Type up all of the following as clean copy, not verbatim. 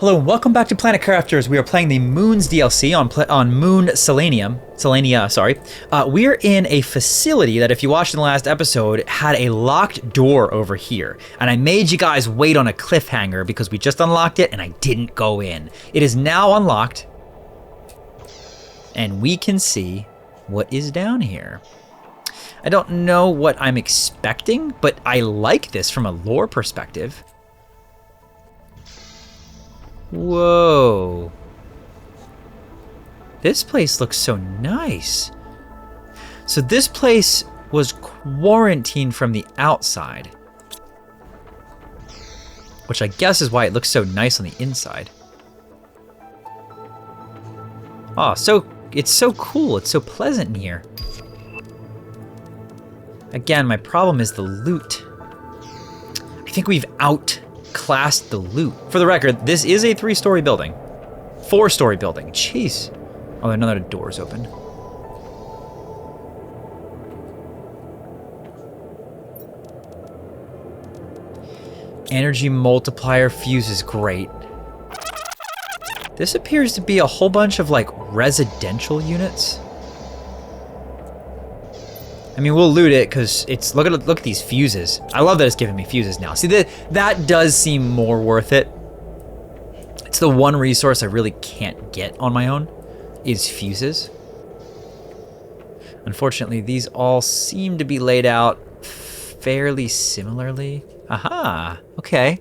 Hello and welcome back to Planet Crafters. We are playing the Moons DLC on Moon Selenia, sorry. We're in a facility that, if you watched in the last episode, had a locked door over here. And I made you guys wait on a cliffhanger because we just unlocked it and I didn't go in. It is now unlocked. And we can see what is down here. I don't know what I'm expecting, but I like this from a lore perspective. Whoa. This place looks so nice. So this place was quarantined from the outside, which I guess is why it looks so nice on the inside. Oh, it's so cool. It's so pleasant in here. Again, my problem is the loot. I think we've outclassed the loot. For the record, this is a 3-story building. 4-story building. Jeez. Oh, another door's open. Energy multiplier fuse is great. This appears to be a whole bunch of, like, residential units. I mean, we'll loot it because it's look at these fuses. I love that it's giving me fuses now. See, that does seem more worth it. It's the one resource I really can't get on my own is fuses. Unfortunately, these all seem to be laid out fairly similarly. Aha, okay.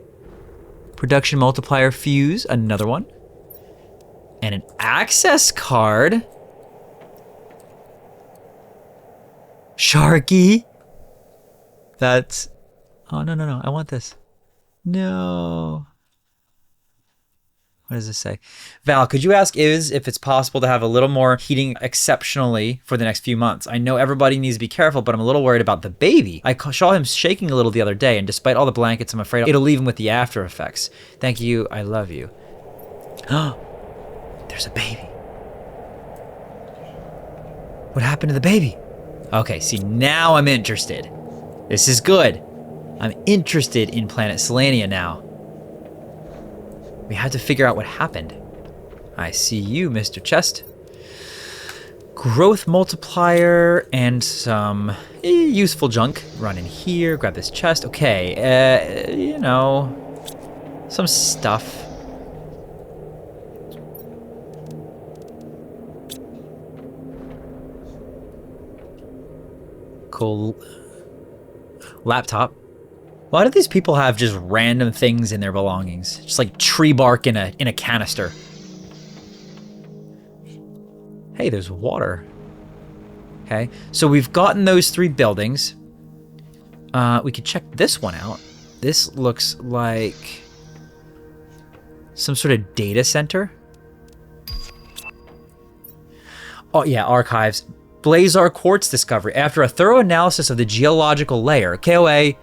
Production multiplier fuse, another one. And an access card. Sharky. That's... Oh, no. I want this. No. What does this say? Val, could you ask Iz if it's possible to have a little more heating exceptionally for the next few months? I know everybody needs to be careful, but I'm a little worried about the baby. I saw him shaking a little the other day, and despite all the blankets, I'm afraid it'll leave him with the after effects. Thank you. I love you. Oh, there's a baby. What happened to the baby? Okay, see, now I'm interested. This is good. I'm interested in Planet Selenia now. We had to figure out what happened. I see you, Mr. Chest. Growth multiplier and some useful junk. Run in here, grab this chest. Okay, you know, some stuff. Cool. Laptop. Why do these people have just random things in their belongings? Just like tree bark in a canister. Hey, there's water. Okay, so we've gotten those 3 buildings. We could check this one out. This looks like some sort of data center. Oh yeah, archives. Blazar Quartz discovery. After a thorough analysis of the geological layer, KOA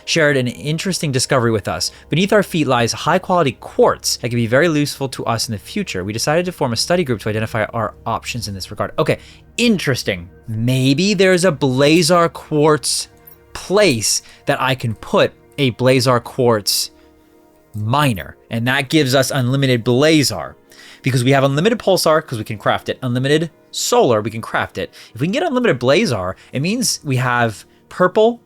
shared an interesting discovery with us. Beneath our feet lies high-quality quartz that can be very useful to us in the future. We decided to form a study group to identify our options in this regard. Okay, interesting. Maybe there's a Blazar Quartz place that I can put a Blazar Quartz miner, and that gives us unlimited Blazar. Because we have unlimited pulsar, because we can craft it. Unlimited solar, we can craft it. If we can get unlimited Blazar, it means we have purple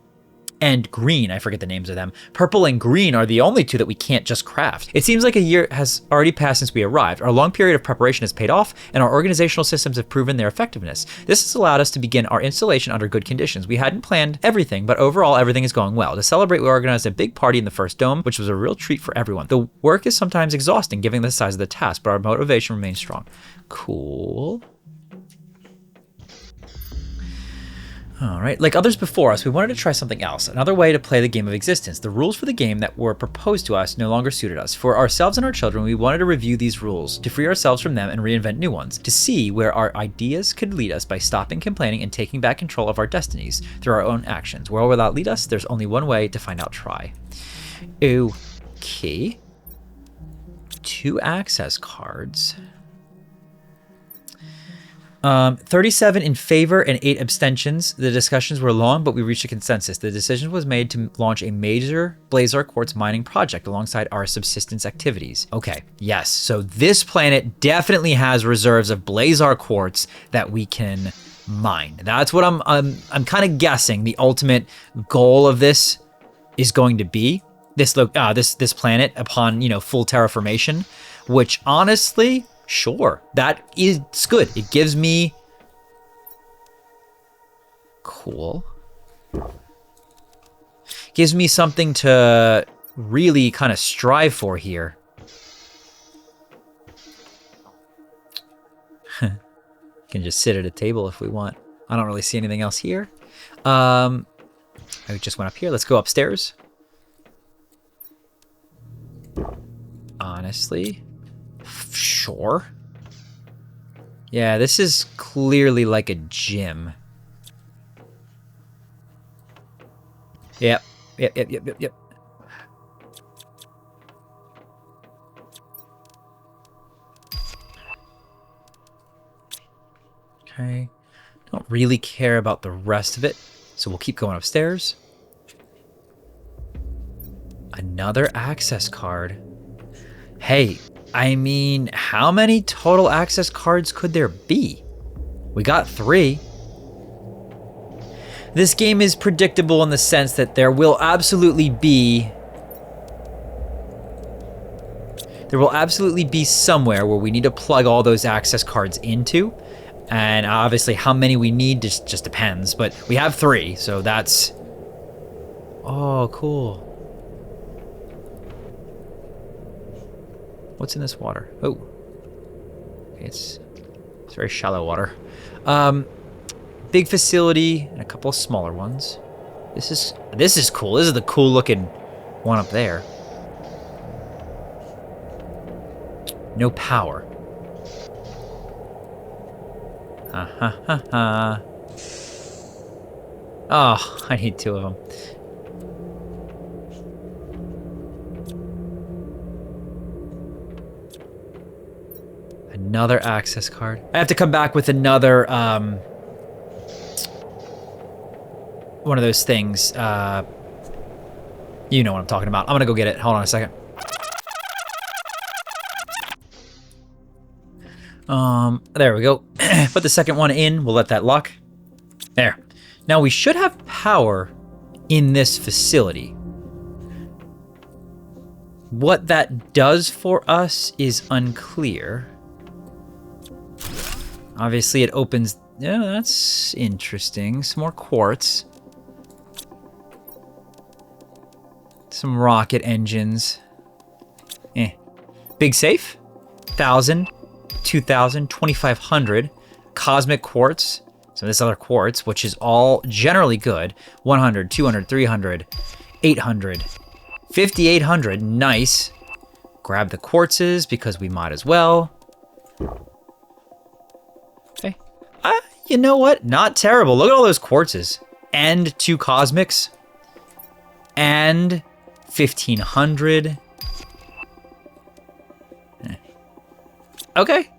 and green. I forget the names of them. Purple and green are the only 2 that we can't just craft. It seems like a year has already passed since we arrived. Our long period of preparation has paid off, and our organizational systems have proven their effectiveness. This has allowed us to begin our installation under good conditions. We hadn't planned everything, but overall everything is going well. To celebrate, we organized a big party in the first dome, which was a real treat for everyone. The work is sometimes exhausting given the size of the task, but our motivation remains strong. Cool. All right, like others before us, we wanted to try something else, another way to play the game of existence. The rules for the game that were proposed to us no longer suited us. For ourselves and our children, we wanted to review these rules, to free ourselves from them and reinvent new ones, to see where our ideas could lead us by stopping complaining and taking back control of our destinies through our own actions. Where will that lead us? There's only one way to find out. Try. Okay. 2 access cards. 37 in favor and 8 abstentions. The discussions were long, but we reached a consensus. The decision was made to launch a major Blazar Quartz mining project alongside our subsistence activities. Okay, yes. So this planet definitely has reserves of Blazar Quartz that we can mine. That's what I'm kind of guessing the ultimate goal of this is going to be. This planet upon, full terraformation, which honestly, sure, that is good. It gives me gives me something to really kind of strive for here. Can just sit at a table if we want. I don't really see anything else here. I just went up here. Let's go upstairs. Honestly, sure. Yeah, this is clearly like a gym. Yep. Okay. Don't really care about the rest of it, so we'll keep going upstairs. Another access card. Hey, I mean, how many total access cards could there be? We got 3. This game is predictable in the sense that there will absolutely be somewhere where we need to plug all those access cards into. And obviously how many we need just depends, but we have 3, so that's... Oh, cool. What's in this water? Oh. Okay, it's very shallow water. Big facility and a couple of smaller ones. This is cool. This is the cool looking one up there. No power. Oh, I need 2 of them. Another access card. I have to come back with another, one of those things. You know what I'm talking about. I'm gonna go get it. Hold on a second. There we go. Put the second one in. We'll let that lock. There. Now we should have power in this facility. What that does for us is unclear. Obviously it opens... Yeah, that's interesting. Some more quartz. Some rocket engines. Big safe. 1,000. 2,000. 2,500. Cosmic quartz. So this other quartz, which is all generally good. 100, 200, 300, 800. 5,800. Nice. Grab the quartzes because we might as well. Okay. You know what? Not terrible. Look at all those quartzes. And 2 cosmics. And 1,500. Okay.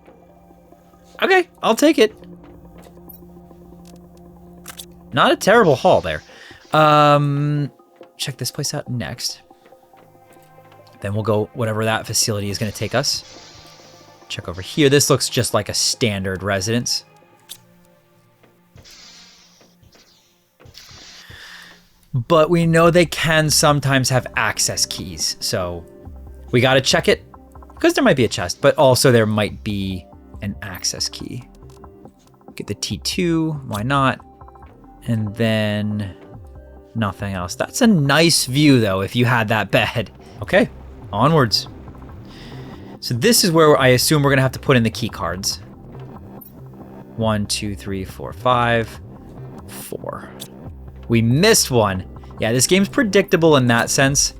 Okay, I'll take it. Not a terrible haul there. Check this place out next. Then we'll go whatever that facility is going to take us. Check over here. This looks just like a standard residence. But we know they can sometimes have access keys. So we got to check it because there might be a chest, but also there might be an access key. Get the T2. Why not? And then nothing else. That's a nice view, though, if you had that bed. Okay, onwards. So this is where I assume we're going to have to put in the key cards. 1, 2, 3, 4, 5, 4. We missed one. Yeah, this game's predictable in that sense.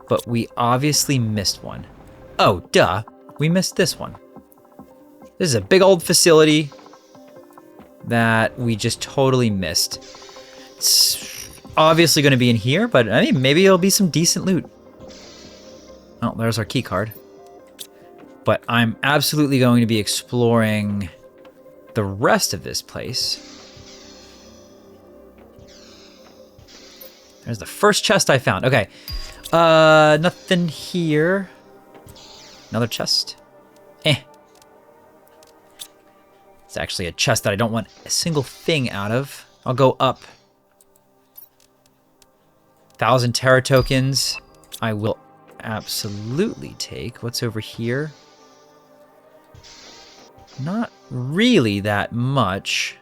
But we obviously missed one. Oh, duh. We missed this one. This is a big old facility that we just totally missed. It's obviously going to be in here, but I mean, maybe it'll be some decent loot. Oh, there's our key card. But I'm absolutely going to be exploring the rest of this place. There's the first chest I found. Okay. Nothing here. Another chest. It's actually a chest that I don't want a single thing out of. I'll go up. 1,000 Terra tokens. I will absolutely take. What's over here? Not really that much.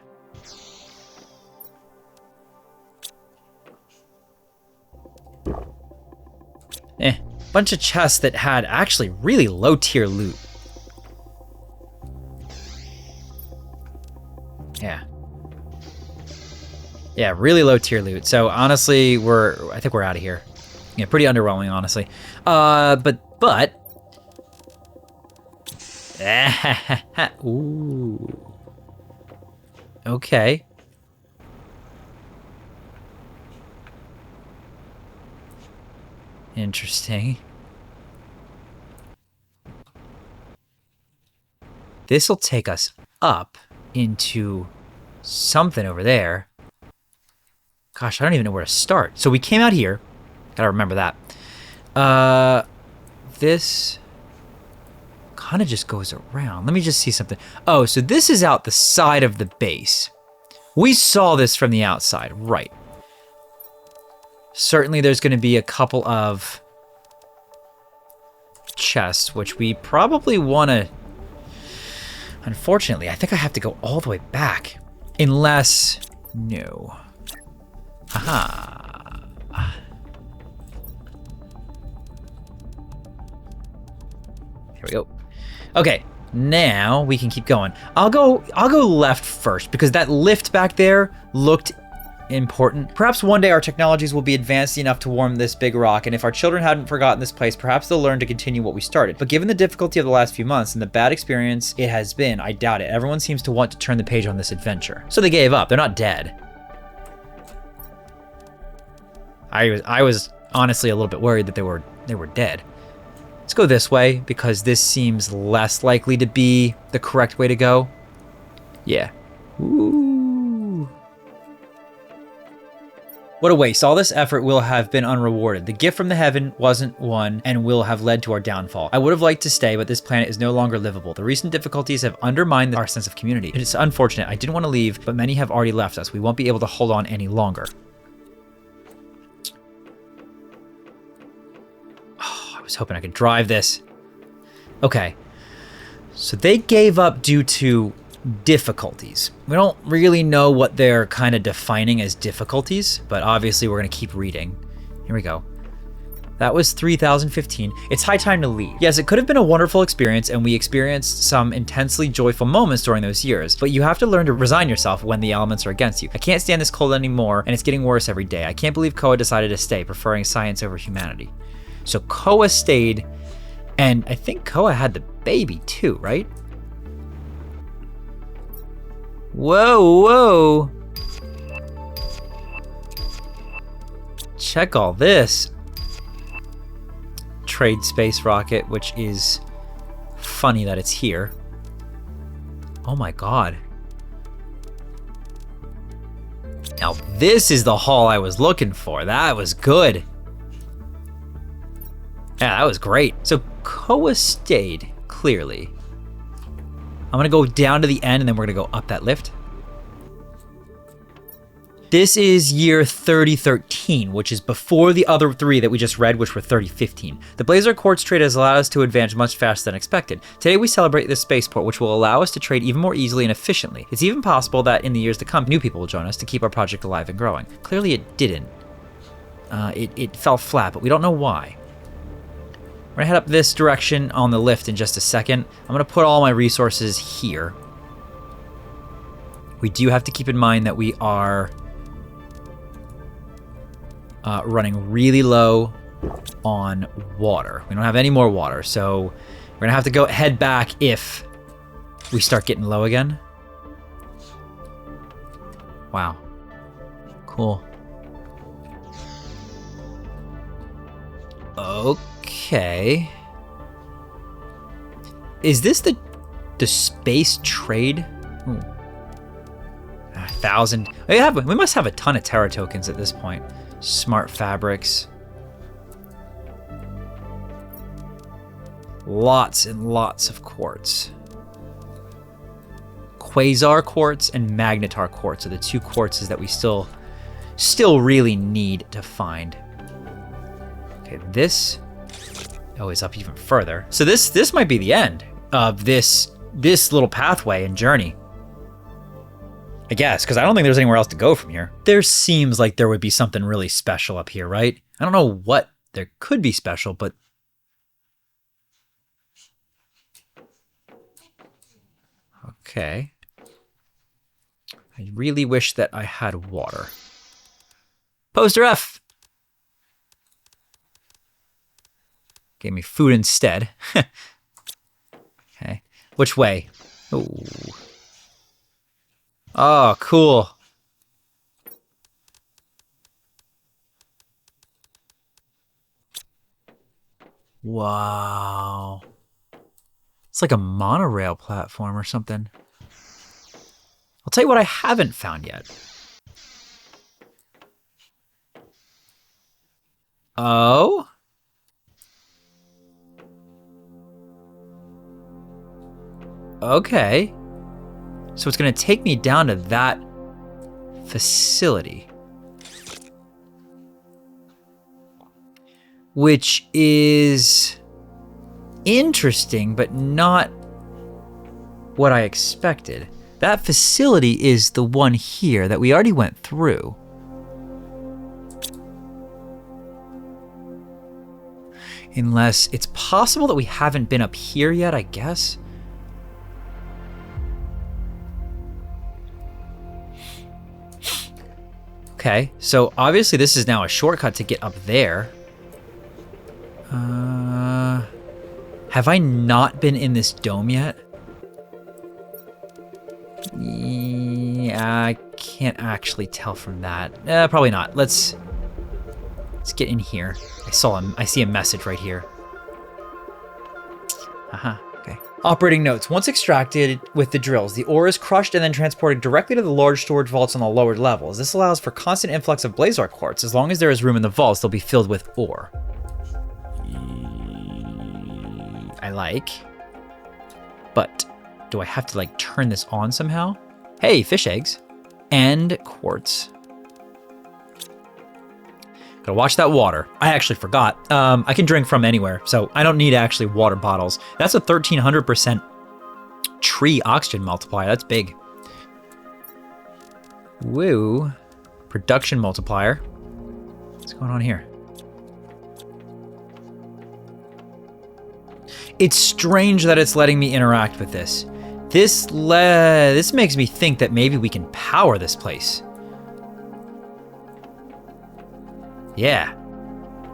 Bunch of chests that had actually really low tier loot. Yeah, really low tier loot. So honestly, I think we're out of here. Yeah, pretty underwhelming, honestly. But ooh. Okay. Interesting. This'll take us up into something over there. Gosh, I don't even know where to start. So we came out here. Gotta remember that. This kind of just goes around. Let me just see something. Oh, so this is out the side of the base. We saw this from the outside, right? Certainly there's going to be a couple of chests, which we probably want to... Unfortunately, I think I have to go all the way back. Unless... No. Aha. Here we go. Okay, now we can keep going. I'll go left first because that lift back there looked important. Perhaps one day our technologies will be advanced enough to warm this big rock, and if our children hadn't forgotten this place, perhaps they'll learn to continue what we started. But given the difficulty of the last few months and the bad experience it has been, I doubt it. Everyone seems to want to turn the page on this adventure. So they gave up. They're not dead. I was honestly a little bit worried that they were dead. Let's go this way because this seems less likely to be the correct way to go. Yeah. Ooh. What a waste. All this effort will have been unrewarded. The gift from the heaven wasn't one and will have led to our downfall. I would have liked to stay, but this planet is no longer livable. The recent difficulties have undermined our sense of community. It's unfortunate. I didn't want to leave, but many have already left us. We won't be able to hold on any longer. Oh, I was hoping I could drive this. Okay. So they gave up due to difficulties. We don't really know what they're kind of defining as difficulties, but obviously we're going to keep reading. Here we go. That was 3015. It's high time to leave. Yes, it could have been a wonderful experience, and we experienced some intensely joyful moments during those years, but you have to learn to resign yourself when the elements are against you. I can't stand this cold anymore, and it's getting worse every day. I can't believe Koa decided to stay, preferring science over humanity. So Koa stayed, and I think Koa had the baby too, right? Whoa, whoa. Check all this. Trade space rocket, which is funny that it's here. Oh my god. Now this is the haul I was looking for. That was good. Yeah, that was great. So Koa stayed, clearly. I'm gonna go down to the end and then we're gonna go up that lift. This is year 3013, which is before the other three that we just read, which were 3015. The Blazar Quartz trade has allowed us to advance much faster than expected. Today we celebrate this spaceport, which will allow us to trade even more easily and efficiently. It's even possible that in the years to come, new people will join us to keep our project alive and growing. Clearly it didn't. It fell flat, but we don't know why. We're gonna head up this direction on the lift in just a second. I'm gonna put all my resources here. We do have to keep in mind that we are running really low on water. We don't have any more water, so we're gonna have to head back if we start getting low again. Wow. Cool. Okay. Is this the space trade? Ooh. 1,000. We must have a ton of Terra tokens at this point. Smart fabrics. Lots and lots of quartz. Quasar Quartz and Magnetar Quartz are the two quartzes that we still really need to find. Okay, this is up even further. So this might be the end of this little pathway and journey. I guess, because I don't think there's anywhere else to go from here. There seems like there would be something really special up here, right? I don't know what there could be special, but... Okay. I really wish that I had water. Poster F! Gave me food instead. Okay. Which way? Ooh. Oh, cool. Wow. It's like a monorail platform or something. I'll tell you what I haven't found yet. Oh? Okay. So it's going to take me down to that facility. Which is interesting, but not what I expected. That facility is the one here that we already went through. Unless it's possible that we haven't been up here yet, I guess. Okay, so obviously this is now a shortcut to get up there. Have I not been in this dome yet? Yeah, I can't actually tell from that. Probably not. Let's get in here. I see a message right here. Okay. Operating notes. Once extracted with the drills, the ore is crushed and then transported directly to the large storage vaults on the lower levels. This allows for constant influx of Blazar Quartz. As long as there is room in the vaults, they'll be filled with ore. I like. But do I have to like turn this on somehow? Hey, fish eggs. And quartz. Gotta watch that water. I actually forgot. I can drink from anywhere, so I don't need actually water bottles. That's a 1300% tree oxygen multiplier. That's big. Woo. Production multiplier. What's going on here? It's strange that it's letting me interact with this. This makes me think that maybe we can power this place. Yeah.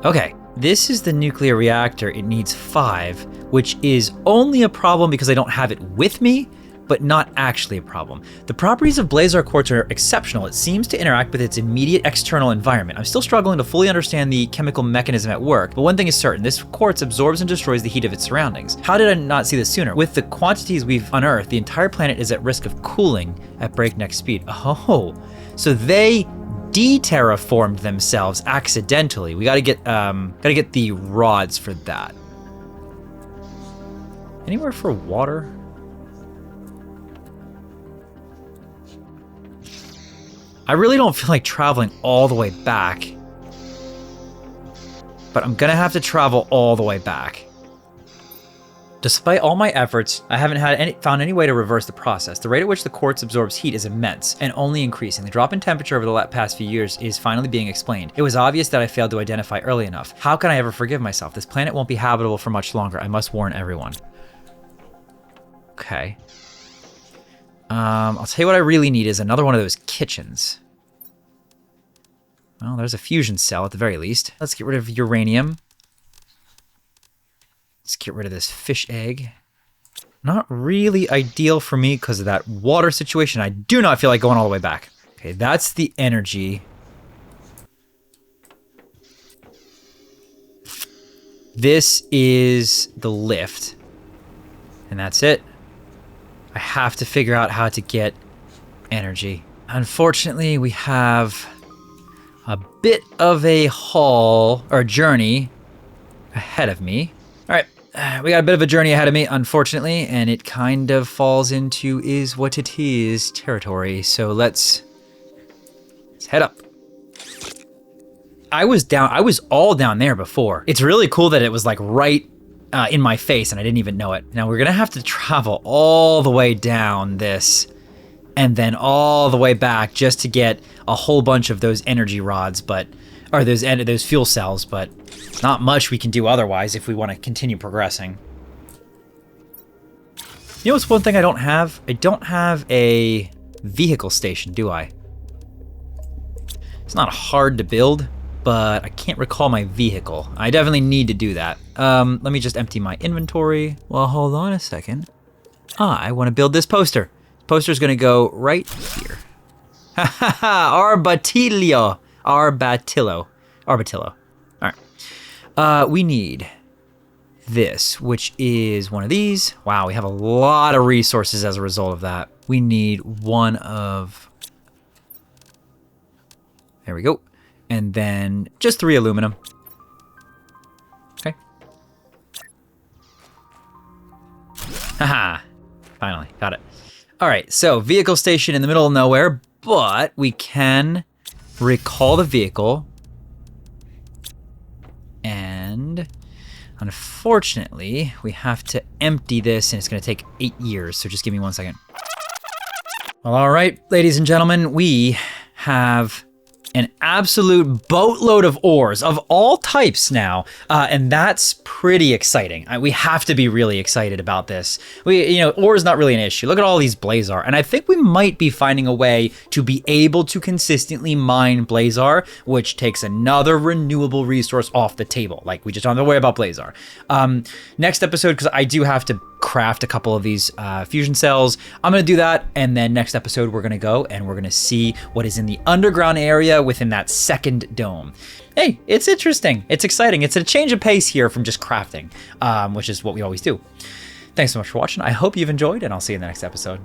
Okay. This is the nuclear reactor. It needs 5, which is only a problem because I don't have it with me, but not actually a problem. The properties of Blazar Quartz are exceptional. It seems to interact with its immediate external environment. I'm still struggling to fully understand the chemical mechanism at work, but one thing is certain, this quartz absorbs and destroys the heat of its surroundings. How did I not see this sooner? With the quantities we've unearthed, the entire planet is at risk of cooling at breakneck speed. Oh, so they de-terraformed themselves accidentally. We gotta get the rods for that. Anywhere for water? I really don't feel like traveling all the way back. But I'm gonna have to travel all the way back. Despite all my efforts, I haven't found any way to reverse the process. The rate at which the quartz absorbs heat is immense and only increasing. The drop in temperature over the past few years is finally being explained. It was obvious that I failed to identify early enough. How can I ever forgive myself? This planet won't be habitable for much longer. I must warn everyone. Okay. I'll tell you what I really need is another one of those kitchens. Well, there's a fusion cell at the very least. Let's get rid of uranium. Let's get rid of this fish egg. Not really ideal for me because of that water situation. I do not feel like going all the way back. Okay, that's the energy. This is the lift. And that's it. I have to figure out how to get energy. unfortunately, we have a bit of a haul or journey ahead of me. All right, we got a bit of a journey ahead of me, unfortunately, and it kind of falls into is what it is territory. So let's head up. I was all down there before. It's really cool that it was like right in my face and I didn't even know it. Now we're gonna have to travel all the way down this and then all the way back just to get a whole bunch of those energy rods, or those fuel cells, but not much we can do otherwise if we want to continue progressing. You know what's one thing I don't have? I don't have a vehicle station, do I? It's not hard to build, but I can't recall my vehicle. I definitely need to do that. Let me just empty my inventory. Well, hold on a second. I want to build this poster. This poster's gonna go right here. Ha ha ha! Arbatillo. All right. We need this, which is one of these. Wow, we have a lot of resources as a result of that. We need one of... There we go. And then just 3 aluminum. Okay. Haha. Finally, got it. All right, so vehicle station in the middle of nowhere, but we can recall the vehicle. And unfortunately, we have to empty this and it's gonna take 8 years, so just give me 1 second. Well, all right, ladies and gentlemen, we have an absolute boatload of ores of all types now, and that's pretty exciting. We have to be really excited about this. Ore is not really an issue. Look at all these Blazar, and I think we might be finding a way to be able to consistently mine Blazar, which takes another renewable resource off the table. Like, we just don't have to worry about Blazar. Next episode, because I do have to craft a couple of these fusion cells, I'm gonna do that, and then next episode we're gonna go and we're gonna see what is in the underground area within that second dome. Hey, it's interesting, it's exciting, it's a change of pace here from just crafting, which is what we always do. Thanks so much for watching. I hope you've enjoyed, and I'll see you in the next episode.